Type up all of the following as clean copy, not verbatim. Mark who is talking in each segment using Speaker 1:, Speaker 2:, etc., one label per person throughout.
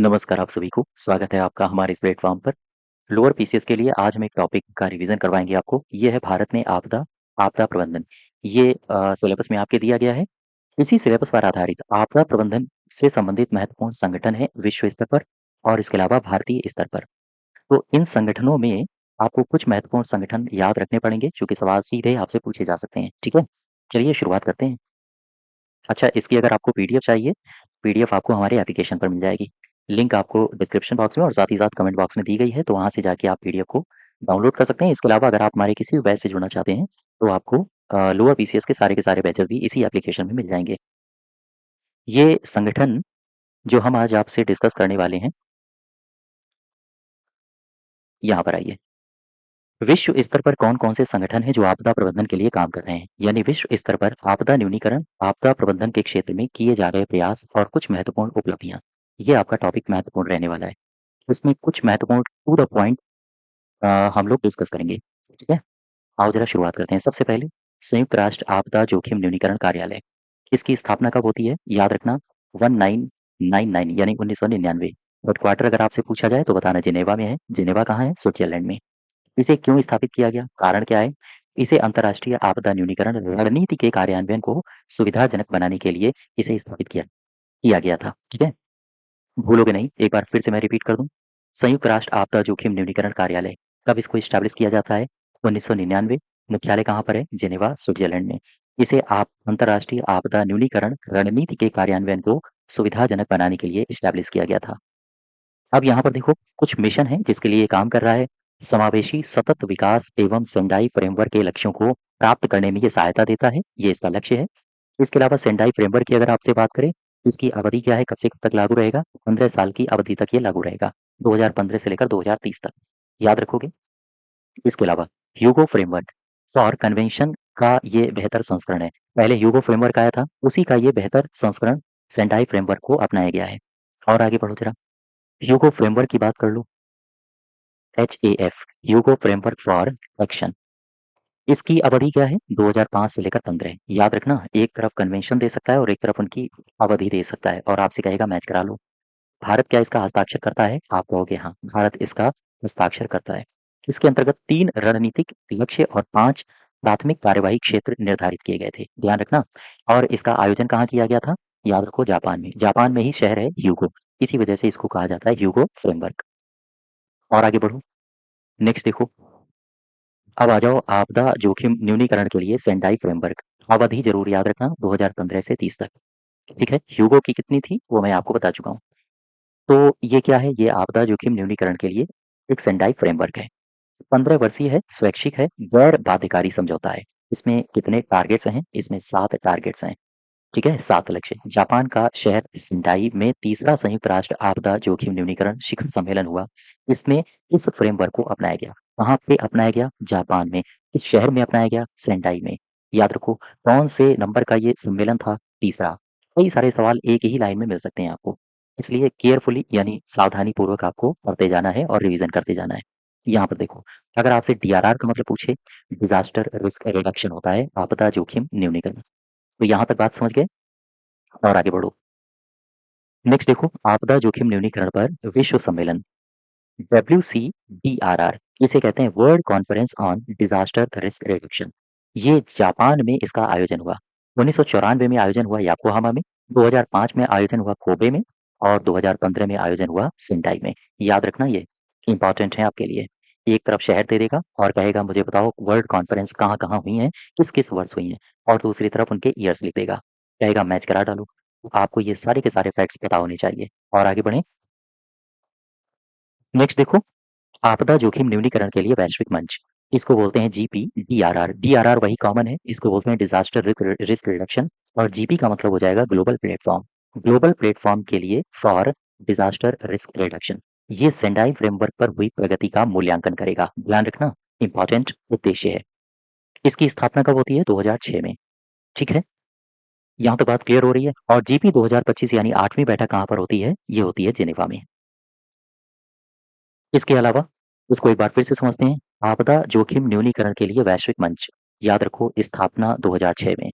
Speaker 1: नमस्कार आप सभी को, स्वागत है आपका हमारे इस प्लेटफ़ॉर्म पर। लोअर पीसीएस के लिए आज हम एक टॉपिक का रिवीजन करवाएँगे आपको। ये है भारत में आपदा प्रबंधन। ये सिलेबस में आपके दिया गया है। इसी सिलेबस पर आधारित आपदा प्रबंधन से संबंधित महत्वपूर्ण संगठन हैं विश्व स्तर पर और इसके अलावा भारतीय स्तर पर। तो इन संगठनों में आपको कुछ महत्वपूर्ण संगठन याद रखने पड़ेंगे, चूँकि सवाल सीधे आपसे पूछे जा सकते हैं, ठीक है? चलिए शुरुआत करते हैं। अच्छा, इसकी अगर आपको पीडीएफ चाहिए, पीडीएफ आपको हमारे एप्लीकेशन पर मिल जाएगी। लिंक आपको डिस्क्रिप्शन बॉक्स में और साथ ही साथ कमेंट बॉक्स में दी गई है, तो वहाँ से जाके आप पीडीएफ को डाउनलोड कर सकते हैं। इसके अलावा अगर आप हमारे किसी भी बैच से जुड़ना चाहते हैं, तो आपको लोअर पीसीएस के सारे बैचेज़ भी इसी एप्लीकेशन में मिल जाएँगे। ये संगठन जो हम आज आपसे डिस्कस करने वाले हैं, यहाँ पर आइए। विश्व स्तर पर कौन-कौन से संगठन हैं जो आपदा प्रबंधन के लिए काम कर रहे हैं? यानी विश्व स्तर पर आपदा न्यूनीकरण, आपदा प्रबंधन के क्षेत्र में किए जा रहे प्रयास और कुछ महत्वपूर्ण उपलब्धियाँ। ये आपका टॉपिक महत्वपूर्ण रहने वाला है। इसमें कुछ महत्वपूर्ण टू द पॉइंट हम लोग डिस्कस करेंगे, ठीक है? आओ ज़रा शुरुआत करते हैं। सबसे पहले संयुक्त राष्ट्र आपदा जोखिम न्यूनीकरण कार्यालय। इसकी स्थापना कब होती है? याद रखना 1999 यानी 1999। हेडक्वार्टर अगर आपसे पूछा जाए तो बताना जिनेवा में है। जिनेवा कहाँ है? स्विट्ज़रलैंड में। इसे क्यों स्थापित किया गया? कारण क्या है? इसे अंतर्राष्ट्रीय आपदा न्यूनीकरण रणनीति के कार्यान्वयन को सुविधाजनक बनाने के लिए इसे स्थापित किया किया गया था, ठीक है? भूलोगे नहीं, एक बार फिर से मैं रिपीट कर दूँ। संयुक्त राष्ट्र आपदा जोखिम न्यूनीकरण कार्यालय, कब इसको एस्टैब्लिश किया जाता है? 1999। मुख्यालय कहाँ पर है? जिनेवा, स्विट्ज़रलैंड में। इसे आप अंतर्राष्ट्रीय आपदा न्यूनीकरण रणनीति के कार्यान्वयन को सुविधाजनक बनाने के लिए एस्टैब्लिश किया गया था। अब यहाँ पर देखो कुछ मिशन है जिसके लिए ये काम कर रहा है। समावेशी सतत विकास एवं सेंडाई फ्रेमवर्क के लक्ष्यों को प्राप्त करने में ये सहायता देता है, ये इसका लक्ष्य है। इसके अलावा सेंडाई फ्रेमवर्क की अगर आपसे बात करें, इसकी अवधि क्या है, कब से कब तक लागू रहेगा? 15 साल की अवधि तक ये लागू रहेगा, 2015 से लेकर 2030 तक। याद रखोगे? इसके अलावा ह्यूगो फ्रेमवर्क फॉर कन्वेंशन का ये बेहतर संस्करण है। पहले ह्यूगो फ्रेमवर्क आया था, उसी का ये बेहतर संस्करण सेंडाई फ्रेमवर्क को अपनाया गया है। और आगे बढ़ो जरा, ह्यूगो फ्रेमवर्क की बात कर लो। HAF Hugo framework for action. इसकी अवधि क्या है? 2005 से लेकर 15। याद रखना, एक तरफ कन्वेंशन दे सकता है और एक तरफ उनकी अवधि दे सकता है और आपसे कहेगा मैच करा लो। भारत क्या इसका हस्ताक्षर करता है? आप कहोगे हाँ, भारत इसका हस्ताक्षर करता है। इसके अंतर्गत 3 रणनीतिक लक्ष्य और 5 प्राथमिक कार्यवाही क्षेत्र निर्धारित किए गए थे। ध्यान रखना। और इसका आयोजन कहाँ किया गया था? याद रखो, जापान में। जापान में ही शहर है ह्यूगो, इसी वजह से इसको कहा जाता है ह्यूगो फ्रेमवर्क। और आगे बढ़ो, नेक्स्ट देखो। अब आ जाओ आपदा जोखिम न्यूनीकरण के लिए सेंडाई फ्रेमवर्क। अवधि जरूर याद रखना, 2015 से 30 तक। ठीक है, ह्यूगो की कितनी थी वो मैं आपको बता चुका हूँ। तो ये क्या है? ये आपदा जोखिम न्यूनीकरण के लिए एक सेंडाई फ्रेमवर्क है। 15 वर्षीय है, स्वैच्छिक है, गैर बाध्यकारी समझौता है। इसमें कितने टारगेट्स हैं? इसमें 7 टारगेट्स हैं। ठीक है, 7 लक्ष्य। जापान का शहर सेंडाई में तीसरा संयुक्त राष्ट्र आपदा जोखिम न्यूनीकरण शिखर सम्मेलन हुआ। इसमें इस फ्रेमवर्क को अपनाया गया। कहाँ पे अपनाया गया? जापान में। किस शहर में अपनाया गया? सेंडाई में। याद रखो, कौन से नंबर का ये सम्मेलन था? तीसरा। कई सारे सवाल एक ही लाइन में मिल सकते हैं आपको, इसलिए केयरफुली यानी सावधानी पूर्वक आपको पढ़ते जाना है और रिवीजन करते जाना है। यहाँ पर देखो, अगर आपसे डीआरआर का मतलब पूछे, डिजास्टर रिस्क रिडक्शन होता है आपदा जोखिम न्यूनीकरण। तो यहाँ तक बात समझ गए? और आगे बढ़ो। नेक्स्ट देखो, आपदा जोखिम न्यूनीकरण पर विश्व सम्मेलन WCDRR, इसे कहते हैं world conference on disaster risk reduction. ये जापान में इसका आयोजन हुआ। 1994 में आयोजन हुआ याकोहामा में, 2005 में आयोजन हुआ कोबे में और 2015 में आयोजन हुआ सेंटाई में। याद रखना, ये इंपॉर्टेंट है आपके लिए। एक तरफ शहर दे देगा और कहेगा मुझे बताओ वर्ल्ड कॉन्फ्रेंस कहाँ-कहाँ हुई हैं, किस-किस वर्ष हुई हैं, और दूसरी तरफ उनके ईयर्स लिख देगा। कहेगा मैच करा डालो। आपको ये सारे के सारे फैक्ट्स पता होने चाहिए। और आगे बढ़ें। नेक्स्ट देखो, आपदा जोखिम न्यूनीकरण के लिए वैश्विक मंच। इसको बोलते हैं GPDRR। डीआरआर वही कॉमन है, इसको बोलते हैं डिजास्टर रिस्क रिडक्शन। और जीपी का मतलब हो जाएगा ग्लोबल प्लेटफॉर्म। ग्लोबल प्लेटफॉर्म के लिए फॉर डिजास्टर रिस्क रिडक्शन। ये सेंडाई फ्रेमवर्क पर हुई प्रगति का मूल्यांकन करेगा। ध्यान रखना, इंपॉर्टेंट उद्देश्य है। इसकी स्थापना कब होती है? 2006 में। ठीक है, यहाँ तो बात क्लियर हो रही है। और जीपी 2025 यानी 8वीं बैठक कहाँ पर होती है? ये होती है जिनेवा में। इसके अलावा इसको एक बार फिर से समझते हैं। आपदा जोखिम न्यूनीकरण के लिए वैश्विक मंच। याद रखो, स्थापना 2006 में।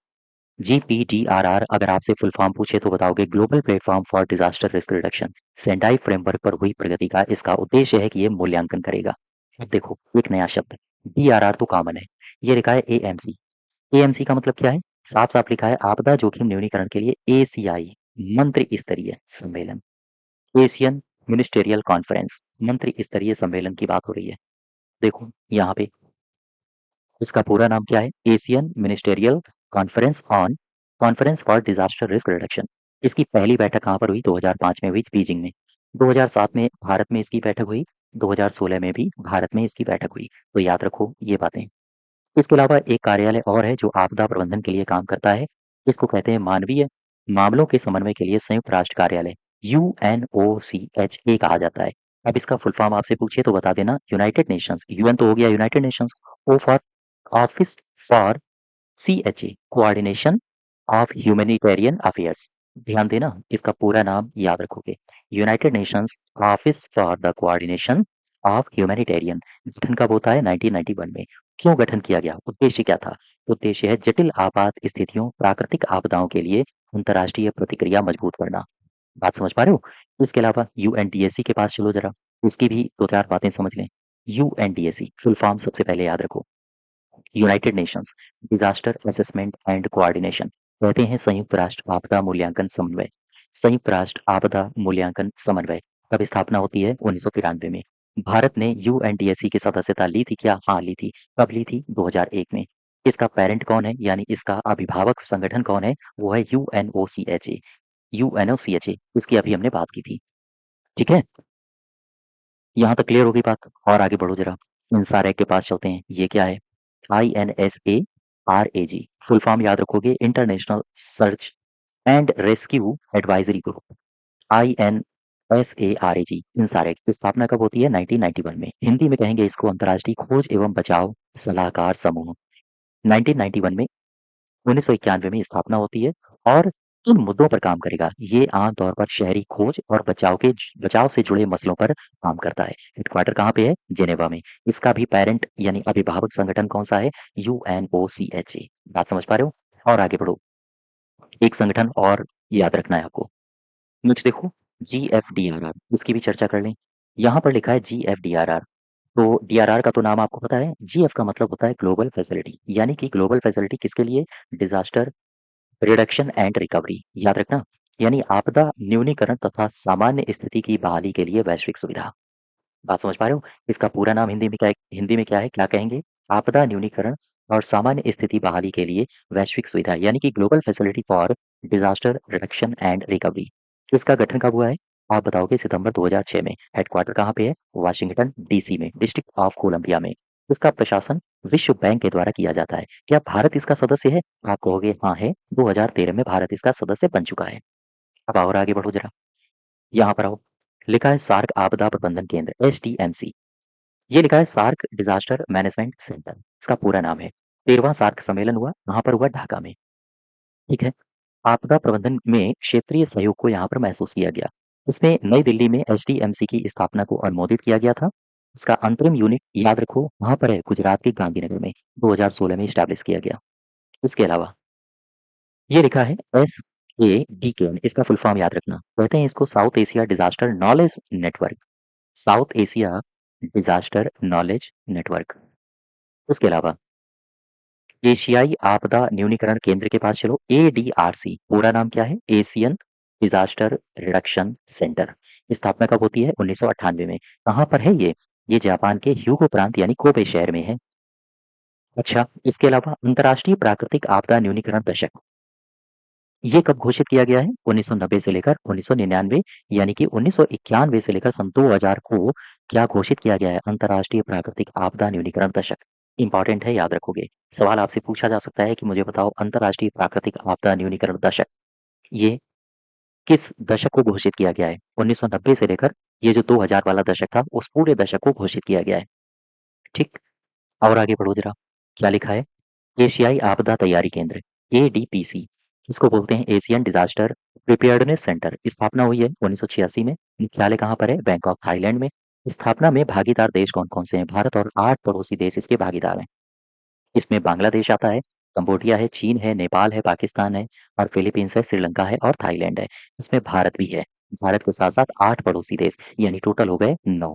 Speaker 1: GPDRR अगर आपसे फुल फॉर्म पूछे तो बताओगे global platform for disaster risk reduction. Sendai framework पर हुई प्रगति का इसका उद्देश्य है कि ये मूल्यांकन करेगा। अब देखो एक नया शब्द, DRR तो कॉमन है, ये लिखा है AMC। AMC का मतलब क्या है? साफ साफ लिखा है आपदा जोखिम न्यूनीकरण के लिए ACI मंत्री स्तरीय सम्मेलन, एशियन मिनिस्टेरियल कॉन्फ्रेंस मंत्री स्तरीय सम्मेलन की बात हो रही है। देखो यहाँ पे इसका पूरा नाम क्या है? Asian ministerial conference on conference for disaster risk reduction. इसकी पहली बैठक कहाँ पर हुई? 2005 में हुई बीजिंग में। 2007 में भारत में इसकी बैठक हुई। 2016 में भी भारत में इसकी बैठक हुई। तो याद रखो ये बातें। इसके अलावा एक कार्यालय और है जो आपदा प्रबंधन के लिए काम करता है। इसको कहते हैं मानवीय मामलों के समन्वय के लिए संयुक्त राष्ट्र कार्यालय, UNOCHA कहा जाता है। अब इसका फुल फॉर्म आपसे पूछे तो बता देना, यूनाइटेड नेशंस, UN तो हो गया United Nations, O for office for CHA coordination of humanitarian affairs. ध्यान देना इसका पूरा नाम याद रखोगे, United Nations office for the coordination of humanitarian. गठन कब होता है? 1991 में। क्यों गठन किया गया? उद्देश्य क्या था? उद्देश्य है जटिल आपात स्थितियों प्राकृतिक आपदाओं के लिए अंतर्राष्ट्रीय प्रतिक्रिया मजबूत करना। बात समझ पा रहे हो? इसके अलावा UNDAC के पास चलो जरा, इसकी भी दो चार बातें समझ लें। UNDAC फुल फॉर्म सबसे पहले याद रखो, United Nations disaster assessment and coordination, कहते हैं संयुक्त राष्ट्र आपदा मूल्यांकन समन्वय। संयुक्त राष्ट्र आपदा मूल्यांकन समन्वय कब स्थापना होती है? 1993 में। भारत ने UNDAC की सदस्यता ली थी क्या? हाँ ली थी। कब ली थी? 2001 में। इसका पेरेंट कौन है, यानी इसका अभिभावक संगठन कौन है? वो है UNOCHA। UNOCHA इसकी अभी हमने बात की थी। ठीक है, यहाँ तक क्लियर होगी बात। और आगे बढ़ो जरा, इंसारैक के पास चलते हैं। ये क्या है? INSARAG फुल फॉर्म याद रखोगे, international search and rescue advisory group. INSARAG इंसारैक की स्थापना कब होती है? 1991 में। हिंदी में कहेंगे इसको अंतर्राष्ट्रीय खोज एवं बचाव सलाहकार समूह। 1991 में, 1991 में स्थापना होती है। और किन मुद्दों पर काम करेगा? ये आमतौर पर शहरी खोज और बचाव से जुड़े मसलों पर काम करता है। हेडक्वार्टर कहाँ पे है? जेनेवा में। इसका भी पेरेंट यानी अभिभावक संगठन कौन सा है? UNOCHA। बात समझ पा रहे हो? और आगे बढ़ो, एक संगठन और याद रखना है आपको। नीचे देखो, GFDRR, इसकी भी चर्चा कर लें। यहाँ पर लिखा है GFDRR। तो DRR का तो नाम आपको पता है, GF का मतलब होता है ग्लोबल फैसिलिटी, यानी कि ग्लोबल फैसिलिटी किसके लिए? डिजास्टर रिडक्शन एंड रिकवरी, याद रखना, यानी आपदा न्यूनीकरण तथा सामान्य स्थिति की बहाली के लिए वैश्विक सुविधा। बात समझ पा रहे हो? इसका पूरा नाम हिंदी में क्या है, क्या कहेंगे? आपदा न्यूनीकरण और सामान्य स्थिति बहाली के लिए वैश्विक सुविधा, यानी कि global facility for disaster reduction and recovery. तो इसका गठन कब हुआ है? आप बताओगे सितंबर 2006 में। हेडक्वार्टर कहाँ पे है? वाशिंगटन DC में, डिस्ट्रिक्ट ऑफ कोलंबिया में। इसका प्रशासन विश्व बैंक के द्वारा किया जाता है। क्या भारत इसका सदस्य है? आप कहोगे हाँ है, 2013 में भारत इसका सदस्य बन चुका है। अब और आगे बढ़ो जरा, यहाँ पर आओ, लिखा है सार्क आपदा प्रबंधन केंद्र, STMC। ये लिखा है सार्क डिजास्टर मैनेजमेंट सेंटर, इसका पूरा नाम है। 13वां सार्क सम्मेलन हुआ, कहाँ पर हुआ? ढाका में। ठीक है, आपदा प्रबंधन में क्षेत्रीय सहयोग को यहाँ पर महसूस किया गया। इसमें नई दिल्ली में STMC की स्थापना को अनुमोदित किया गया था। इसका अंतरिम यूनिट याद रखो वहां पर है, गुजरात के गांधीनगर में। 2016 में स्टैब्लिश किया गया। इसके अलावा ये लिखा है SADK, इसका फुल फॉर्म याद रखना, कहते हैं इसको south Asia disaster knowledge network. South Asia disaster knowledge network. इसके अलावा एशियाई आपदा न्यूनीकरण केंद्र के पास चलो, ADRC पूरा नाम क्या है? Asian disaster reduction centre. स्थापना कब होती है? 1998 में। कहाँ पर है ये जापान के ह्यूगो प्रांत यानी कोबे शहर में है। अच्छा, इसके अलावा अंतर्राष्ट्रीय प्राकृतिक आपदा न्यूनीकरण दशक, ये कब घोषित किया गया है? 1990 से लेकर 1999, यानी कि 1991 से लेकर सन 2000 को क्या घोषित किया गया है? अंतर्राष्ट्रीय प्राकृतिक आपदा न्यूनीकरण दशक। इंपॉर्टेंट है, याद रखोगे। सवाल आपसे पूछा जा सकता है कि मुझे बताओ अंतर्राष्ट्रीय प्राकृतिक आपदा न्यूनीकरण दशक, ये किस दशक को घोषित किया गया है? 1990 से लेकर ये जो 2000 वाला दशक था, उस पूरे दशक को घोषित किया गया है। ठीक, और आगे बढ़ो जरा, क्या लिखा है? एशियाई आपदा तैयारी केंद्र, ADPC, इसको बोलते हैं एशियन डिजास्टर प्रिपेयर्डनेस सेंटर। स्थापना हुई है 1986 में। मुख्यालय कहाँ पर है? बैंकॉक थाईलैंड में। स्थापना में भागीदार देश कौन कौन से हैं? भारत और 8 पड़ोसी देश इसके भागीदार हैं। इसमें बांग्लादेश आता है, कंबोडिया है, चीन है, नेपाल है, पाकिस्तान है और फिलीपींस है, श्रीलंका है और थाईलैंड है। इसमें भारत भी है। भारत के साथ-साथ 8 पड़ोसी देश यानी टोटल हो गए 9।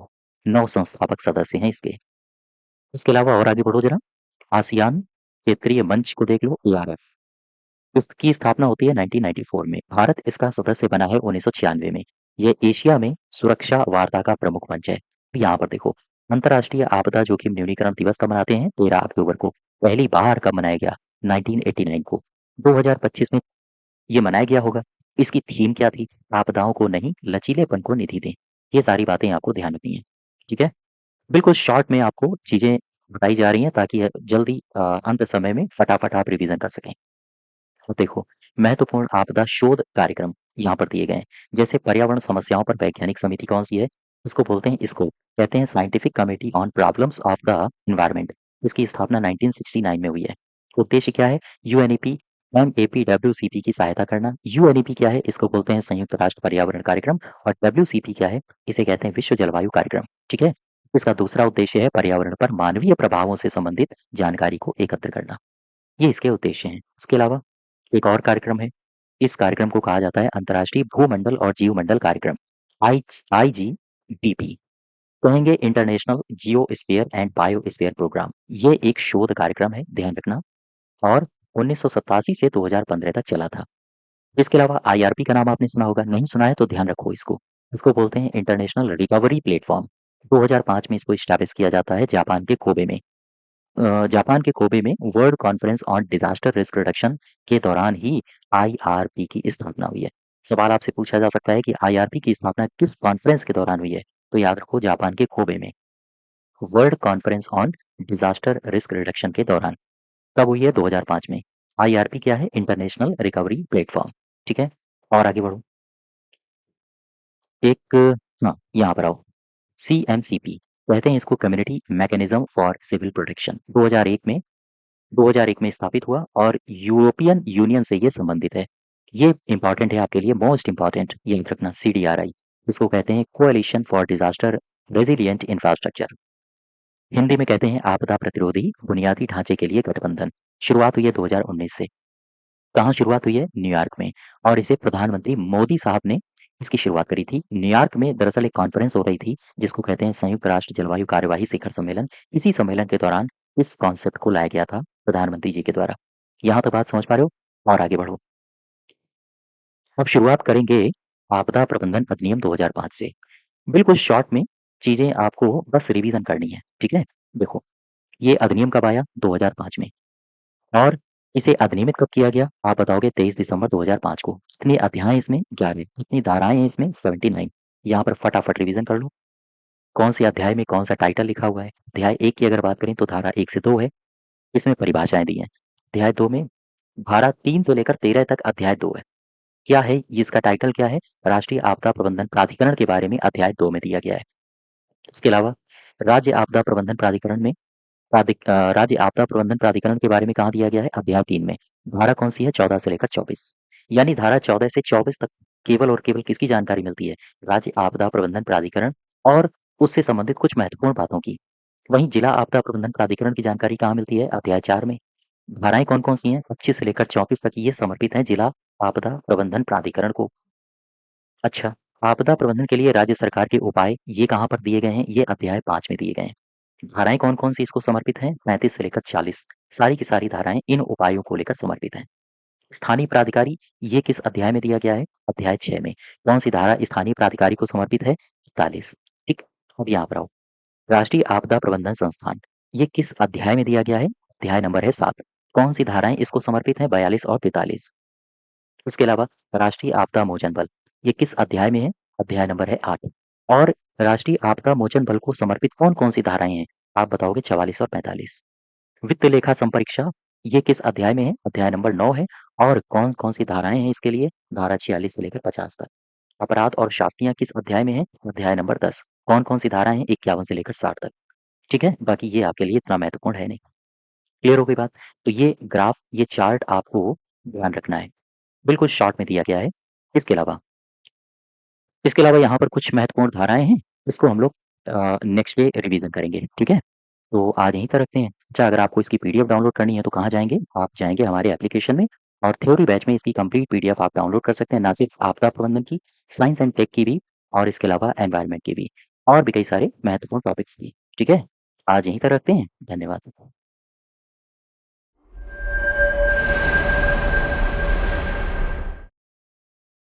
Speaker 1: 9 संस्थापक सदस्य हैं इसके। इसके अलावा और आगे बढ़ो ज़रा, आसियान क्षेत्रीय मंच को देख लो, एआरएफ। इसकी स्थापना होती है 1994 में। भारत इसका सदस्य बना है 1996 में। ये एशिया में सुरक्षा वार्ता का प्रमुख मंच है। यहाँ पर देखो, अंतर्राष्ट्रीय आपदा जोखिम न्यूनीकरण दिवस कब मनाते हैं? 13 अक्टूबर को। पहली बार कब मनाया गया? 1989 को। 2025 में ये मनाया गया होगा। इसकी थीम क्या थी? आपदाओं को नहीं, लचीलेपन को निधि दें। ये सारी बातें आपको ध्यान रखनी है। ठीक है? बिल्कुल शॉर्ट में आपको चीज़ें बताई जा रही हैं ताकि जल्दी अंत समय में फटाफट आप रिवीजन कर सकें। तो देखो, महत्वपूर्ण आपदा शोध कार्यक्रम यहाँ पर दिए गए हैं। जैसे पर्यावरण समस्याओं पर वैज्ञानिक समिति कौन-सी है? इसको बोलते हैं इसको कहते हैं scientific committee on problems of the environment. इसकी स्थापना 1969 में हुई है। उद्देश्य क्या है? यूएनईपी, एमएपीडब्ल्यूसीपी की सहायता करना। यूएनईपी क्या है? इसको बोलते हैं संयुक्त राष्ट्र पर्यावरण कार्यक्रम और डब्ल्यूसीपी क्या है? इसे कहते हैं विश्व जलवायु कार्यक्रम। ठीक है? इसका दूसरा उद्देश्य है पर्यावरण पर मानवीय प्रभावों से संबंधित जानकारी को एकत्र करना। ये इसके उद्देश्य हैं। इसके अलावा एक और कार्यक्रम है। इस कार्यक्रम को कहा जाता है अंतर्राष्ट्रीय भूमंडल और जीवमंडल कार्यक्रम, आईजीबीपी। कहेंगे international geosphere and biosphere programme. ये एक शोध कार्यक्रम है, ध्यान रखना, और 1987 से 2015 तक चला था। इसके अलावा आईआरपी का नाम आपने सुना होगा, नहीं सुना है तो ध्यान रखो इसको। इसको बोलते हैं इंटरनेशनल रिकवरी प्लेटफॉर्म। 2005 में इसको एस्टैब्लिश किया जाता है जापान के कोबे में। जापान के कोबे में world conference on disaster risk reduction के दौरान ही आईआरपी की स्थापना हुई है। सवाल आपसे पूछा जा सकता है कि आईआरपी की स्थापना किस कॉन्फ्रेंस के दौरान हुई है? तो याद रखो जापान के कोबे में। World conference on disaster risk reduction के दौरान कब हुई है? 2005 में। आईआरपी क्या है? International recovery platform. ठीक है, और आगे बढ़ो। एक, हाँ, यहाँ पर आओ। सीएमसीपी कहते हैं इसको, community mechanism for civil protection. 2001 में स्थापित हुआ और यूरोपियन यूनियन से ये संबंधित है। ये इंपॉर्टेंट है आपके लिए, मोस्ट इंपॉर्टेंट, याद रखना, सीडीआरआई। इसको कहते हैं coalition for disaster resilient infrastructure. Hindi में कहते हैं आपदा प्रतिरोधी बुनियादी ढांचे के लिए गठबंधन। शुरुआत हुई है 2019 से। कहाँ शुरुआत हुई है? न्यूयॉर्क में। और इसे प्रधानमंत्री मोदी साहब ने इसकी शुरुआत करी थी। न्यूयॉर्क में दरअसल एक कॉन्फ्रेंस हो रही थी जिसको कहते हैं संयुक्त राष्ट्र जलवायु कार्यवाही शिखर सम्मेलन। इसी सम्मेलन के दौरान इस कॉन्सेप्ट को लाया गया था प्रधानमंत्री जी के द्वारा। यहाँ तक बात समझ पा रहे हो? और आगे बढ़ो। अब शुरुआत करेंगे आपदा प्रबंधन अधिनियम 2005 से। बिल्कुल शॉर्ट में चीजें आपको बस रिवीजन करनी है। ठीक है, देखो, ये अधिनियम कब आया? 2005 में। और इसे अधिनियमित कब किया गया? आप बताओगे 23 दिसंबर 2005 को। कितने अध्याय हैं इसमें? 11। कितनी धाराएँ हैं इसमें? 79। यहाँ पर फटाफट रिवीजन कर लो। कौन से अध्याय में कौन सा टाइटल लिखा हुआ है? अध्याय 1 की अगर बात करें तो धारा 1 से 2 है। इसमें परिभाषाएँ दी हैं। अध्याय 2 में धारा 3 से लेकर 13 तक अध्याय 2 है। क्या है? ये इसका टाइटल क्या है? राष्ट्रीय आपदा प्रबंधन प्राधिकरण के बारे में अध्याय 2 में दिया गया है। इसके अलावा राज्य आपदा प्रबंधन प्राधिकरण में राज्य आपदा प्रबंधन प्राधिकरण के बारे में कहाँ दिया गया है? अध्याय 3 में। धारा कौन-सी है? 14 से लेकर 24। यानी धारा 14 से 24 तक केवल और केवल किसकी जानकारी मिलती है? राज्य आपदा प्रबंधन प्राधिकरण और उससे संबंधित कुछ महत्वपूर्ण बातों की। वहीं जिला आपदा प्रबंधन प्राधिकरण की जानकारी कहाँ मिलती है? अध्याय 4 में। धाराएँ कौन-कौन सी हैं? 25 से लेकर 34 तक ये समर्पित हैं जिला आपदा प्रबंधन प्राधिकरण को। अच्छा, आपदा प्रबंधन के लिए राज्य सरकार के उपाय ये कहाँ पर दिए गए हैं? ये अध्याय 5 में दिए गए हैं। धाराएँ कौन-कौन सी इसको समर्पित हैं? 35 से लेकर 40। सारी की सारी धाराएँ इन उपायों को लेकर समर्पित हैं। स्थानीय प्राधिकारी ये किस अध्याय में दिया गया है? अध्याय 6 में। कौन-सी धारा स्थानीय प्राधिकारी को समर्पित है? 41। ठीक, अब यहाँ पर आओ। राष्ट्रीय आपदा प्रबंधन संस्थान, ये किस अध्याय में दिया गया है? अध्याय नंबर है 7। कौन-सी धाराएँ इसको समर्पित हैं? 42 और 43। इसके अलावा राष्ट्रीय आपदा मोचन बल, ये किस अध्याय में है? अध्याय नंबर है 8। और राष्ट्रीय आपदा मोचन बल को समर्पित कौन-कौन सी धाराएँ हैं? आप बताओगे 44 और 45। वित्त लेखा संपरीक्षा, ये किस अध्याय में है? अध्याय नंबर 9 है। और कौन-कौन सी धाराएँ हैं इसके लिए? धारा 46 से लेकर 50 तक। अपराध और शास्तियाँ किस अध्याय में है? अध्याय नंबर 10। कौन-कौन सी धाराएँ हैं? 51 से लेकर 60 तक। ठीक है? बाकी ये आपके लिए इतना महत्वपूर्ण है नहीं। क्लियर हो गई बात? तो ये ग्राफ, ये चार्ट आपको ध्यान रखना है। बिल्कुल शॉर्ट में दिया गया है। इसके अलावा यहाँ पर कुछ महत्वपूर्ण धाराएँ हैं, इसको हम लोग नेक्स्ट डे रिवीजन करेंगे, ठीक है? तो आज यहीं तक रखते हैं। अच्छा, अगर आपको इसकी पीडीएफ डाउनलोड करनी है तो कहाँ जाएँगे? आप जाएँगे हमारे एप्लीकेशन में और थ्योरी बैच में इसकी कंप्लीट पीडीएफ आप डाउनलोड कर सकते हैं, ना सिर्फ आपदा प्रबंधन की, साइंस एंड टेक की भी और इसके अलावा एनवायरनमेंट की भी और भी कई सारे महत्वपूर्ण टॉपिक्स की। ठीक है? आज यहीं तक रखते हैं। धन्यवाद।